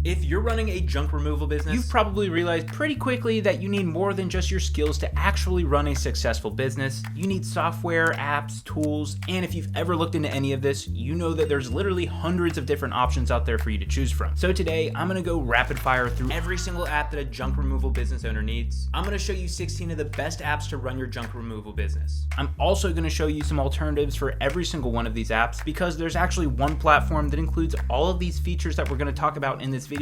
If you're running a junk removal business, you've probably realized pretty quickly that you need more than just your skills to actually run a successful business. You need software, apps, tools, and if you've ever looked into any of this, you know that there's literally hundreds of different options out there for you to choose from. So today, I'm gonna go rapid fire through every single app that a junk removal business owner needs. I'm gonna show you 16 of the best apps to run your junk removal business. I'm also gonna show you some alternatives for every single one of these apps because there's actually one platform that includes all of these features that we're gonna talk about in this video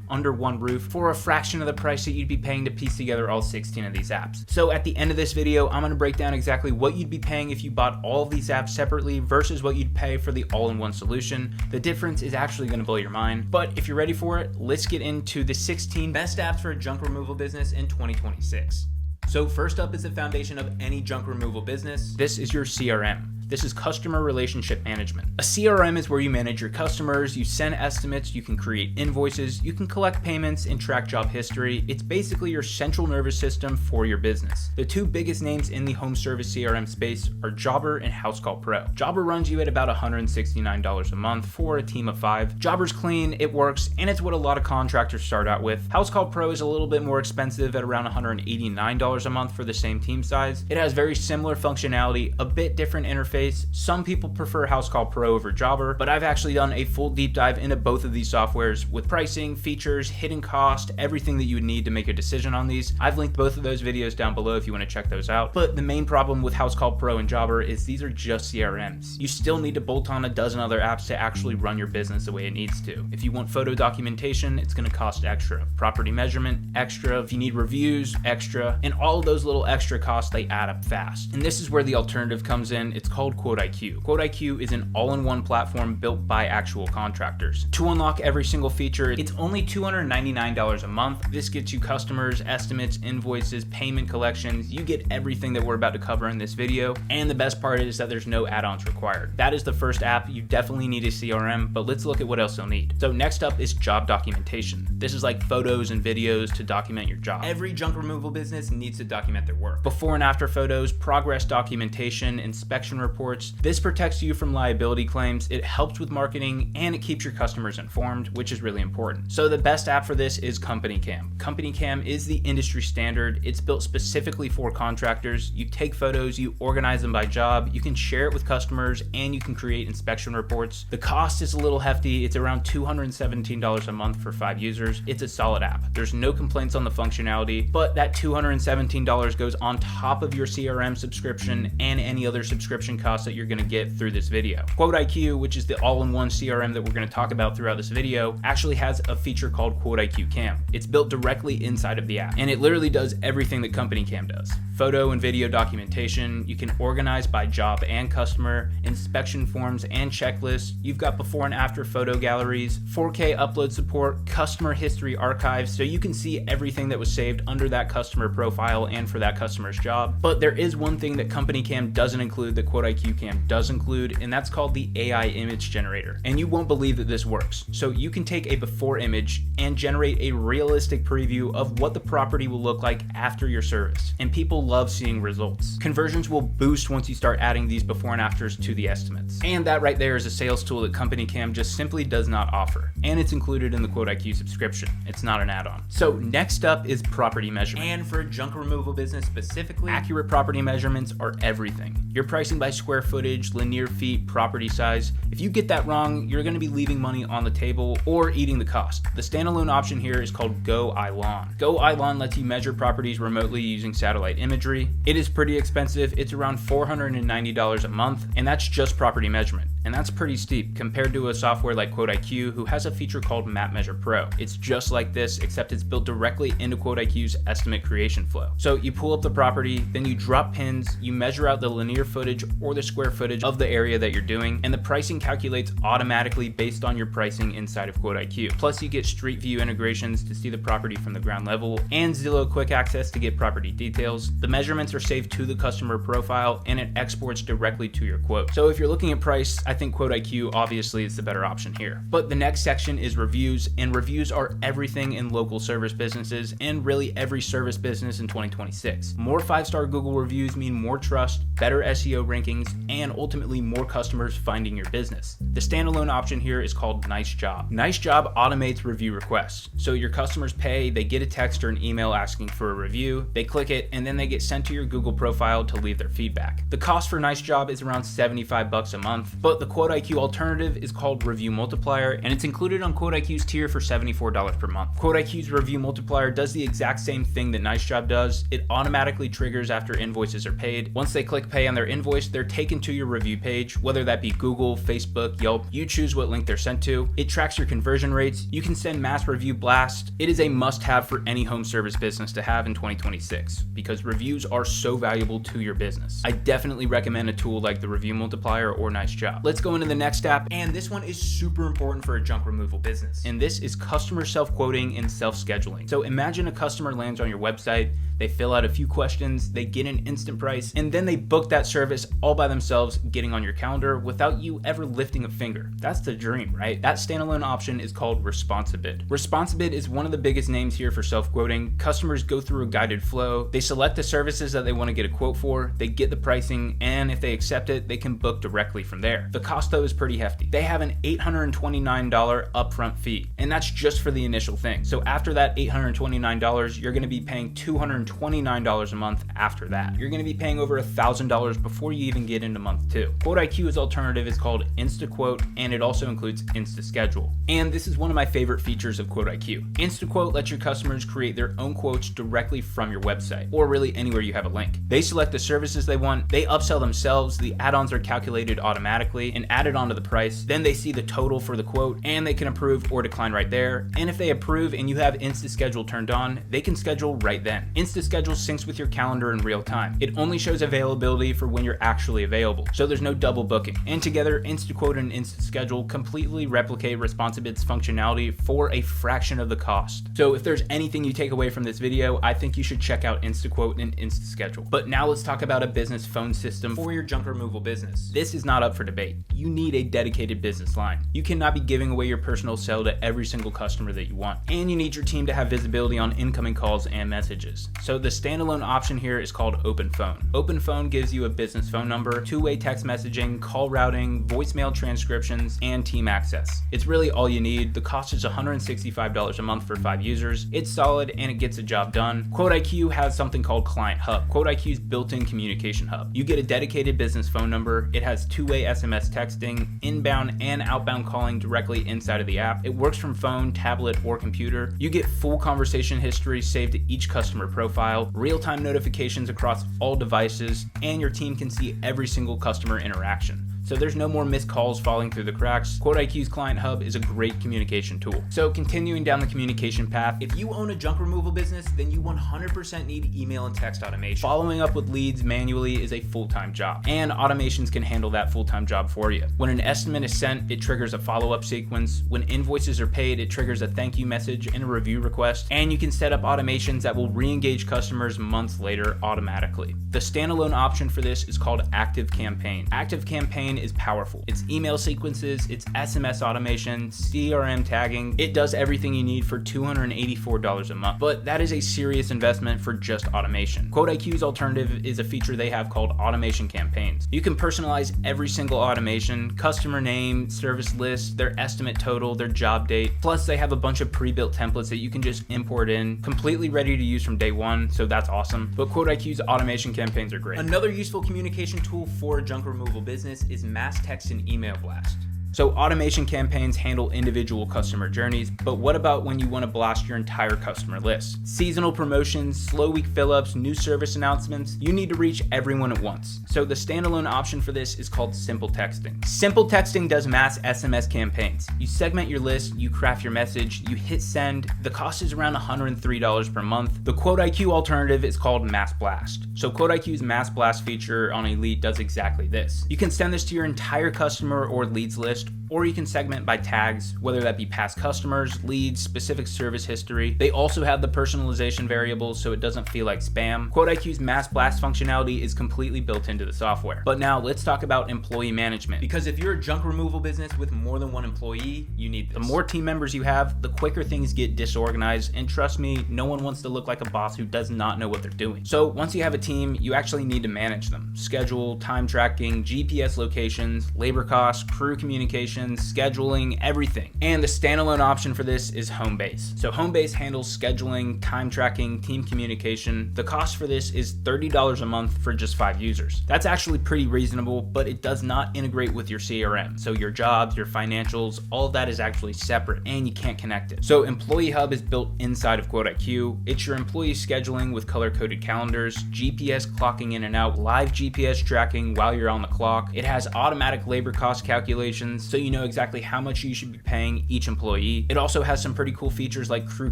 under one roof for a fraction of the price that you'd be paying to piece together all 16 of these apps. So at the end of this video, I'm gonna break down exactly what you'd be paying if you bought all of these apps separately versus what you'd pay for the all-in-one solution. The difference is actually gonna blow your mind. But if you're ready for it, let's get into the 16 best apps for a junk removal business in 2026. So first up is the foundation of any junk removal business. This is your CRM. This is customer relationship management. A CRM is where you manage your customers, you send estimates, you can create invoices, you can collect payments and track job history. It's basically your central nervous system for your business. The two biggest names in the home service CRM space are Jobber and HouseCall Pro. Jobber runs you at about $169 a month for a team of 5. Jobber's clean, it works, and it's what a lot of contractors start out with. HouseCall Pro is a little bit more expensive at around $189 a month for the same team size. It has very similar functionality, a bit different interface. Some people prefer HouseCall Pro over Jobber, but I've actually done a full deep dive into both of these softwares with pricing, features, hidden cost, everything that you would need to make a decision on these. I've linked both of those videos down below if you want to check those out. But the main problem with HouseCall Pro and Jobber is these are just CRMs. You still need to bolt on a dozen other apps to actually run your business the way it needs to. If you want photo documentation, it's going to cost extra. Property measurement, extra. If you need reviews, extra. And all of those little extra costs, they add up fast. And this is where the alternative comes in. It's called QuoteIQ. QuoteIQ is an all-in-one platform built by actual contractors. To unlock every single feature, it's only $299 a month. This gets you customers, estimates, invoices, payment collections. You get everything that we're about to cover in this video. And the best part is that there's no add-ons required. That is the first app. You definitely need a CRM, but let's look at what else you'll need. So next up is job documentation. This is like photos and videos to document your job. Every junk removal business needs to document their work. Before and after photos, progress documentation, inspection reports. This protects you from liability claims, it helps with marketing, and it keeps your customers informed, which is really important. So the best app for this is CompanyCam. CompanyCam is the industry standard. It's built specifically for contractors. You take photos, you organize them by job, you can share it with customers, and you can create inspection reports. The cost is a little hefty. It's around $217 a month for 5 users. It's a solid app. There's no complaints on the functionality, but that $217 goes on top of your CRM subscription and any other subscription costs that you're going to get through this video. QuoteIQ, which is the all-in-one CRM that we're going to talk about throughout this video, actually has a feature called QuoteIQ Cam. It's built directly inside of the app, and it literally does everything that CompanyCam does. Photo and video documentation, you can organize by job and customer, inspection forms and checklists, you've got before and after photo galleries, 4K upload support, customer history archives, so you can see everything that was saved under that customer profile and for that customer's job. But there is one thing that CompanyCam doesn't include that QuoteIQ Cam does include, and that's called the AI image generator. And you won't believe that this works. So you can take a before image and generate a realistic preview of what the property will look like after your service. And people love seeing results. Conversions will boost once you start adding these before and afters to the estimates. And that right there is a sales tool that CompanyCam just simply does not offer. And it's included in the QuoteIQ subscription. It's not an add-on. So next up is property measurement. And for a junk removal business specifically, accurate property measurements are everything. Your pricing by square footage, linear feet, property size. If you get that wrong, you're going to be leaving money on the table or eating the cost. The standalone option here is called Go iLawn. Go iLawn lets you measure properties remotely using satellite imagery. It is pretty expensive. It's around $490 a month, and that's just property measurement. And that's pretty steep compared to a software like QuoteIQ, who has a feature called Map Measure Pro. It's just like this, except it's built directly into QuoteIQ's estimate creation flow. So you pull up the property, then you drop pins, you measure out the linear footage or the square footage of the area that you're doing, and the pricing calculates automatically based on your pricing inside of QuoteIQ. Plus you get Street View integrations to see the property from the ground level, and Zillow Quick Access to get property details. The measurements are saved to the customer profile, and it exports directly to your quote. So if you're looking at price, I think QuoteIQ obviously is the better option here. But the next section is reviews, and reviews are everything in local service businesses and really every service business in 2026. More 5-star Google reviews mean more trust, better SEO rankings, and ultimately more customers finding your business. The standalone option here is called NiceJob. NiceJob automates review requests. So your customers pay, they get a text or an email asking for a review, they click it, and then they get sent to your Google profile to leave their feedback. The cost for NiceJob is around $75 a month, but the QuoteIQ alternative is called Review Multiplier, and it's included on QuoteIQ's tier for $74 per month. QuoteIQ's Review Multiplier does the exact same thing that NiceJob does. It automatically triggers after invoices are paid. Once they click pay on their invoice, they're taken to your review page, whether that be Google, Facebook, Yelp. You choose what link they're sent to. It tracks your conversion rates. You can send mass review blasts. It is a must-have for any home service business to have in 2026 because reviews are so valuable to your business. I definitely recommend a tool like the Review Multiplier or NiceJob. Let's go into the next app, and this one is super important for a junk removal business. And this is customer self-quoting and self-scheduling. So imagine a customer lands on your website, they fill out a few questions, they get an instant price, and then they book that service all by themselves, getting on your calendar without you ever lifting a finger. That's the dream, right? That standalone option is called ResponsiBid. ResponsiBid is one of the biggest names here for self-quoting. Customers go through a guided flow, they select the services that they want to get a quote for, they get the pricing, and if they accept it, they can book directly from there. The cost though is pretty hefty. They have an $829 upfront fee, and that's just for the initial thing. So after that $829, you're going to be paying $229 a month after that. You're going to be paying over $1,000 before you even get into month 2. QuoteIQ's alternative is called InstaQuote, and it also includes InstaSchedule. And this is one of my favorite features of QuoteIQ. InstaQuote lets your customers create their own quotes directly from your website, or really anywhere you have a link. They select the services they want, they upsell themselves, the add-ons are calculated automatically and added onto the price, then they see the total for the quote, and they can approve or decline right there. And if they approve and you have InstaSchedule turned on, they can schedule right then. InstaSchedule syncs with your calendar in real time. It only shows availability for when you're actually available, so there's no double booking. And together, InstaQuote and InstaSchedule completely replicate ResponsiBid's functionality for a fraction of the cost. So if there's anything you take away from this video, I think you should check out InstaQuote and InstaSchedule. But now let's talk about a business phone system for your junk removal business. This is not up for debate. You need a dedicated business line. You cannot be giving away your personal cell to every single customer that you want. And you need your team to have visibility on incoming calls and messages. So the standalone option here is called OpenPhone. OpenPhone gives you a business phone number, two-way text messaging, call routing, voicemail transcriptions, and team access. It's really all you need. The cost is $165 a month for 5 users. It's solid and it gets the job done. QuoteIQ has something called Client Hub, QuoteIQ's built-in communication hub. You get a dedicated business phone number. It has two-way SMS texting, inbound and outbound calling directly inside of the app. It works from phone, tablet, or computer. You get full conversation history saved to each customer profile, real-time notifications across all devices, and your team can see every single customer interaction. So there's no more missed calls falling through the cracks. QuoteIQ's Client Hub is a great communication tool. So continuing down the communication path, if you own a junk removal business, then you 100% need email and text automation. Following up with leads manually is a full-time job, and automations can handle that full-time job for you. When an estimate is sent, it triggers a follow-up sequence. When invoices are paid, it triggers a thank you message and a review request, and you can set up automations that will re-engage customers months later automatically. The standalone option for this is called ActiveCampaign. ActiveCampaign is powerful. It's email sequences, it's SMS automation, CRM tagging. It does everything you need for $284 a month, but that is a serious investment for just automation. QuoteIQ's alternative is a feature they have called automation campaigns. You can personalize every single automation, customer name, service list, their estimate total, their job date. Plus they have a bunch of pre-built templates that you can just import in, completely ready to use from day one, so that's awesome. But QuoteIQ's automation campaigns are great. Another useful communication tool for a junk removal business is mass text and email blast. So automation campaigns handle individual customer journeys, but what about when you want to blast your entire customer list? Seasonal promotions, slow week fill-ups, new service announcements, you need to reach everyone at once. So the standalone option for this is called SimpleTexting. SimpleTexting does mass SMS campaigns. You segment your list, you craft your message, you hit send. The cost is around $103 per month. The QuoteIQ alternative is called Mass Blast. So QuoteIQ's Mass Blast feature on Elite does exactly this. You can send this to your entire customer or leads list Or you can segment by tags, whether that be past customers, leads, specific service history. They also have the personalization variables so it doesn't feel like spam. QuoteIQ's mass blast functionality is completely built into the software. But now let's talk about employee management, because if you're a junk removal business with more than one employee, you need this. The more team members you have, the quicker things get disorganized, and trust me, no one wants to look like a boss who does not know what they're doing. So once you have a team, you actually need to manage them. Schedule, time tracking, GPS locations, labor costs, crew communications, scheduling, everything. And the standalone option for this is Homebase. So Homebase handles scheduling, time tracking, team communication. The cost for this is $30 a month for just 5 users. That's actually pretty reasonable, but it does not integrate with your CRM. So your jobs, your financials, all of that is actually separate and you can't connect it. So Employee Hub is built inside of QuoteIQ. It's your employee scheduling with color-coded calendars, GPS clocking in and out, live GPS tracking while you're on the clock. It has automatic labor cost calculations, so you know exactly how much you should be paying each employee. It also has some pretty cool features like crew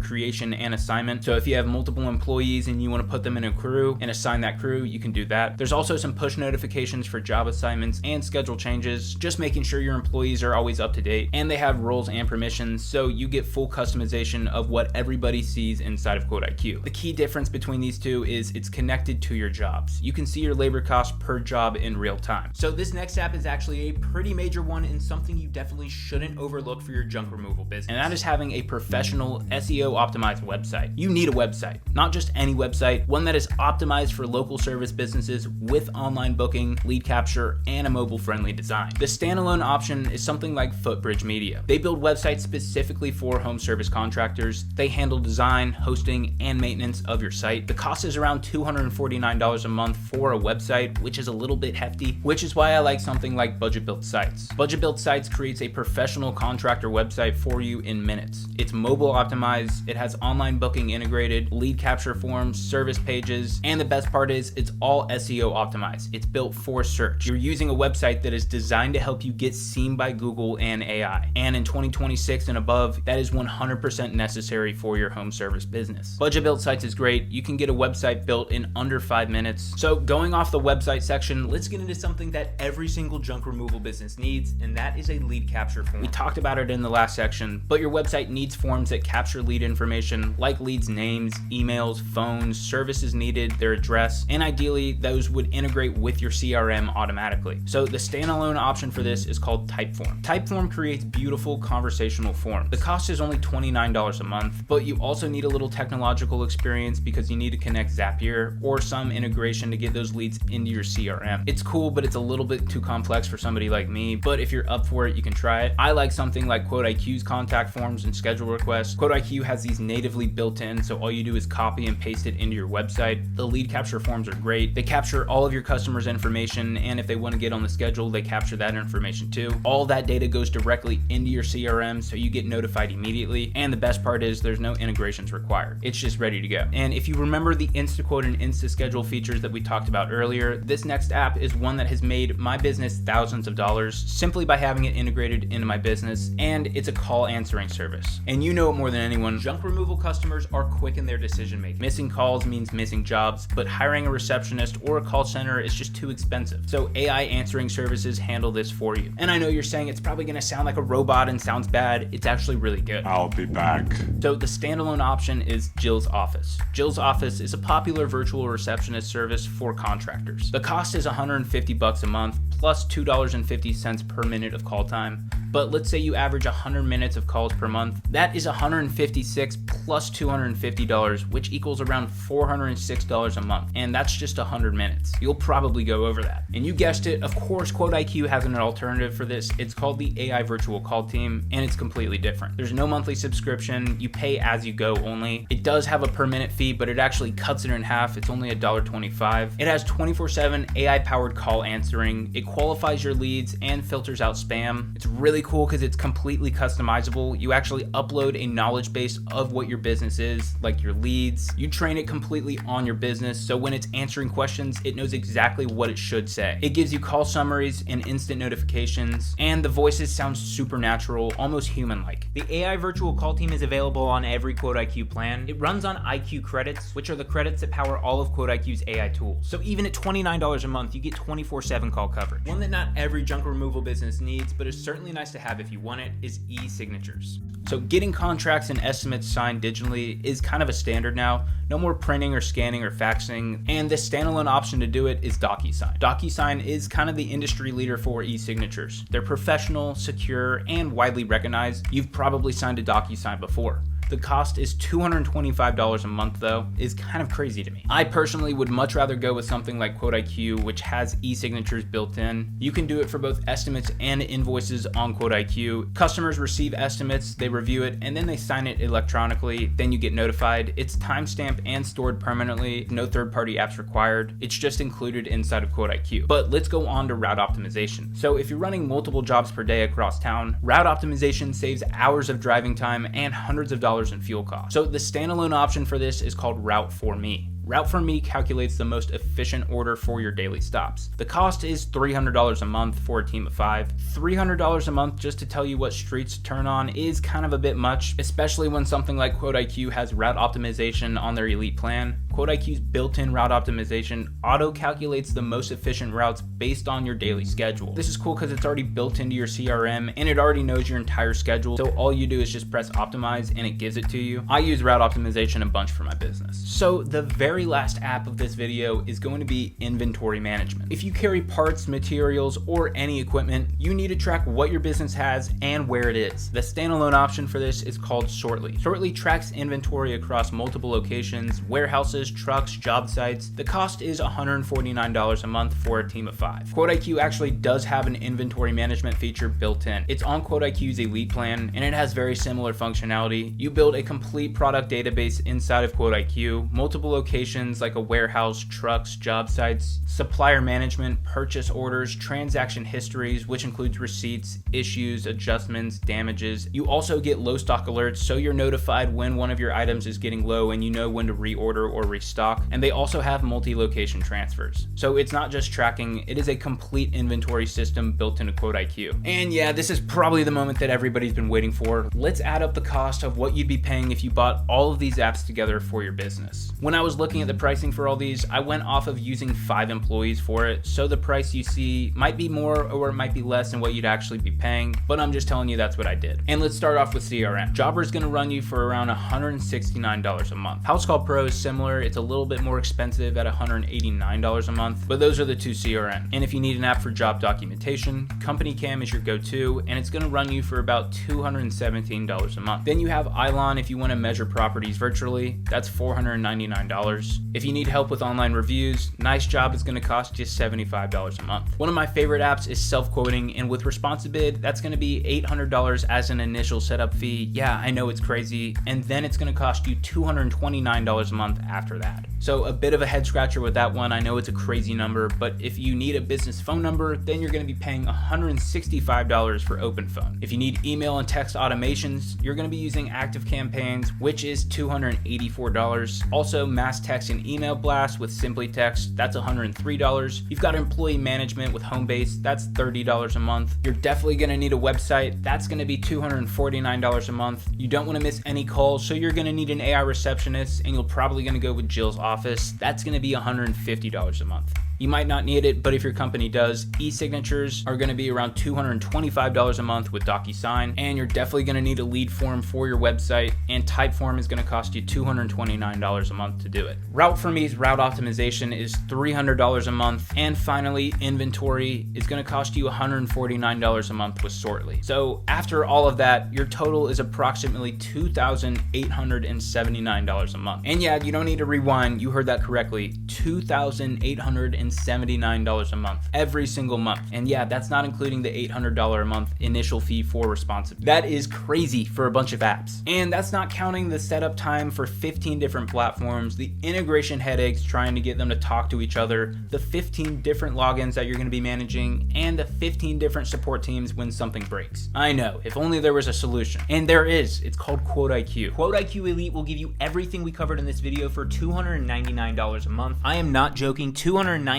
creation and assignment. So if you have multiple employees and you want to put them in a crew and assign that crew, you can do that. There's also some push notifications for job assignments and schedule changes, just making sure your employees are always up to date. And they have roles and permissions, so you get full customization of what everybody sees inside of QuoteIQ. The key difference between these two is it's connected to your jobs. You can see your labor costs per job in real time. So this next app is actually a pretty major one and something you definitely shouldn't overlook for your junk removal business. And that is having a professional SEO optimized website. You need a website, not just any website, one that is optimized for local service businesses with online booking, lead capture, and a mobile friendly design. The standalone option is something like Footbridge Media. They build websites specifically for home service contractors. They handle design, hosting, and maintenance of your site. The cost is around $249 a month for a website, which is a little bit hefty, which is why I like something like Budget Built Sites. Budget Built Sites creates a professional contractor website for you in minutes. It's mobile optimized, it has online booking integrated, lead capture forms, service pages, and the best part is it's all SEO optimized. It's built for search. You're using a website that is designed to help you get seen by Google and AI. And in 2026 and above, that is 100% necessary for your home service business. Budget Built Sites is great. You can get a website built in under 5 minutes. So going off the website section, let's get into something that every single junk removal business needs, and that is a lead capture form. We talked about it in the last section, but your website needs forms that capture lead information like leads' names, emails, phones, services needed, their address, and ideally those would integrate with your CRM automatically. So the standalone option for this is called Typeform. Typeform creates beautiful conversational forms. The cost is only $29 a month, but you also need a little technological experience because you need to connect Zapier or some integration to get those leads into your CRM. It's cool, but it's a little bit too complex for somebody like me, but if you're up for it, you can try it. I like something like QuoteIQ's contact forms and schedule requests. QuoteIQ has these natively built in, so all you do is copy and paste it into your website. The lead capture forms are great. They capture all of your customers' information, and if they want to get on the schedule, they capture that information too. All that data goes directly into your CRM, so you get notified immediately, and the best part is there's no integrations required. It's just ready to go. And if you remember the InstaQuote and InstaSchedule features that we talked about earlier, this next app is one that has made my business thousands of dollars simply by having it integrated into my business, and it's a call answering service. And you know it more than anyone, junk removal customers are quick in their decision making. Missing calls means missing jobs, but hiring a receptionist or a call center is just too expensive. So AI answering services handle this for you. And I know you're saying it's probably gonna sound like a robot and sounds bad. It's actually really good. I'll be back. So the standalone option is Jill's Office. Jill's Office is a popular virtual receptionist service for contractors. The cost is $150 a month plus $2.50 per minute of call time. But let's say you average 100 minutes of calls per month. That is $156 plus $250, which equals around $406 a month. And that's just 100 minutes. You'll probably go over that. And you guessed it, of course, QuoteIQ has an alternative for this. It's called the AI Virtual Call Team, and it's completely different. There's no monthly subscription. You pay as you go only. It does have a per minute fee, but it actually cuts it in half. It's only $1.25. It has 24/7 AI-powered call answering. It qualifies your leads and filters out spam. It's really cool because it's completely customizable. You actually upload a knowledge base of what your business is, like your leads. You train it completely on your business, so when it's answering questions, it knows exactly what it should say. It gives you call summaries and instant notifications, and the voices sound supernatural, almost human-like. The AI Virtual Call Team is available on every QuoteIQ plan. It runs on IQ credits, which are the credits that power all of QuoteIQ's AI tools. So even at $29 a month, you get 24/7 call coverage. coverage. One that not every junk removal business needs, but is certainly nice to have if you want it, is e-signatures. So getting contracts and estimates signed digitally is kind of a standard now. No more printing or scanning or faxing, and the standalone option to do it is DocuSign. DocuSign is kind of the industry leader for e-signatures. They're professional, secure, and widely recognized. You've probably signed a DocuSign before. The cost is $225 a month though, is kind of crazy to me. I personally would much rather go with something like QuoteIQ, which has e-signatures built in. You can do it for both estimates and invoices on QuoteIQ. Customers receive estimates, they review it, and then they sign it electronically. Then you get notified. It's timestamped and stored permanently. No third-party apps required. It's just included inside of QuoteIQ. But let's go on to route optimization. So if you're running multiple jobs per day across town, route optimization saves hours of driving time and hundreds of dollars in fuel costs. So the standalone option for this is called Route for Me. Route for Me calculates the most efficient order for your daily stops. The cost is $300 a month for a team of 5. $300 a month just to tell you what streets to turn on is kind of a bit much, especially when something like QuoteIQ has route optimization on their elite plan. QuoteIQ's built-in route optimization auto-calculates the most efficient routes based on your daily schedule. This is cool because it's already built into your CRM and it already knows your entire schedule, so all you do is just press optimize and it gives it to you. I use route optimization a bunch for my business. So the very last app of this video is going to be inventory management. If you carry parts, materials, or any equipment, you need to track what your business has and where it is. The standalone option for this is called Sortly. Sortly tracks inventory across multiple locations, warehouses, trucks, job sites. The cost is $149 a month for a team of 5. QuoteIQ actually does have an inventory management feature built in. It's on QuoteIQ's elite plan and it has very similar functionality. You build a complete product database inside of QuoteIQ, multiple locations like a warehouse, trucks, job sites, supplier management, purchase orders, transaction histories, which includes receipts, issues, adjustments, damages. You also get low stock alerts, so you're notified when one of your items is getting low and you know when to reorder or restock. And they also have multi-location transfers. So it's not just tracking, it is a complete inventory system built into QuoteIQ. And yeah, this is probably the moment that everybody's been waiting for. Let's add up the cost of what you'd be paying if you bought all of these apps together for your business. When I was looking at the pricing for all these, I went off of using 5 employees for it, so the price you see might be more or it might be less than what you'd actually be paying, but I'm just telling you that's what I did. And let's start off with CRM. Jobber's gonna run you for around $169 a month. HouseCall Pro is similar, it's a little bit more expensive at $189 a month, but those are the two CRM. And if you need an app for job documentation, CompanyCam is your go-to, and it's gonna run you for about $217 a month. Then you have iLawn if you wanna measure properties virtually, that's $499. If you need help with online reviews, NiceJob is gonna cost you $75 a month. One of my favorite apps is self-quoting, and with ResponsiBid, that's gonna be $800 as an initial setup fee. Yeah, I know it's crazy, and then it's gonna cost you $229 a month after that. So a bit of a head scratcher with that one. I know it's a crazy number, but if you need a business phone number, then you're gonna be paying $165 for OpenPhone. If you need email and text automations, you're gonna be using Active Campaigns, which is $284. Also, mass text and email blast with SimpleTexting, that's $103. You've got employee management with Homebase, that's $30 a month. You're definitely gonna need a website, that's gonna be $249 a month. You don't wanna miss any calls, so you're gonna need an AI receptionist, and you're probably gonna go with Jill's office. That's gonna be $150 a month. You might not need it, but if your company does, e-signatures are going to be around $225 a month with DocuSign, and you're definitely going to need a lead form for your website, and Typeform is going to cost you $229 a month to do it. Route for Me's route optimization is $300 a month, and finally, inventory is going to cost you $149 a month with Sortly. So after all of that, your total is approximately $2,879 a month. And yeah, you don't need to rewind, you heard that correctly, $2,879 a month every single month. And yeah, that's not including the $800 a month initial fee for ResponsiBid. That is crazy for a bunch of apps. And that's not counting the setup time for 15 different platforms, the integration headaches trying to get them to talk to each other, the 15 different logins that you're going to be managing, and the 15 different support teams when something breaks. I know, if only there was a solution. And there is. It's called QuoteIQ. QuoteIQ Elite will give you everything we covered in this video for $299 a month. I am not joking, $299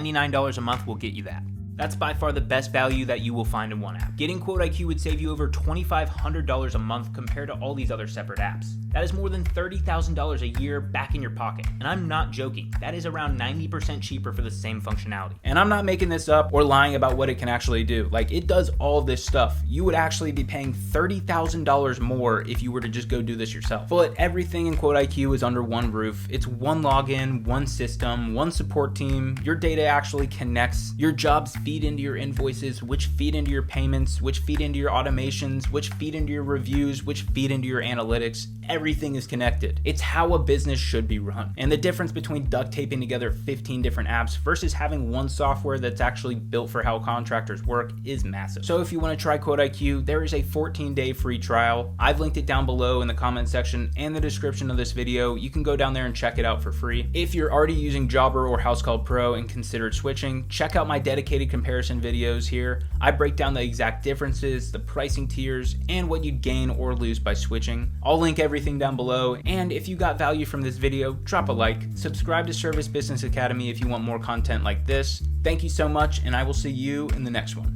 a month will get you that. That's by far the best value that you will find in one app. Getting QuoteIQ would save you over $2,500 a month compared to all these other separate apps. That is more than $30,000 a year back in your pocket. And I'm not joking. That is around 90% cheaper for the same functionality. And I'm not making this up or lying about what it can actually do. Like, it does all this stuff. You would actually be paying $30,000 more if you were to just go do this yourself. But everything in QuoteIQ is under one roof. It's one login, one system, one support team. Your data actually connects. Your jobs feed into your invoices, which feed into your payments, which feed into your automations, which feed into your reviews, which feed into your analytics. Everything is connected. It's how a business should be run. And the difference between duct taping together 15 different apps versus having one software that's actually built for how contractors work is massive. So if you want to try QuoteIQ, there is a 14-day free trial. I've linked it down below in the comment section and the description of this video. You can go down there and check it out for free. If you're already using Jobber or HouseCall Pro and considered switching, check out my dedicated comparison videos here. I break down the exact differences, the pricing tiers, and what you'd gain or lose by switching. I'll link everything down below, and if you got value from this video, drop a like, subscribe to Service Business Academy if you want more content like this. Thank you so much, and I will see you in the next one.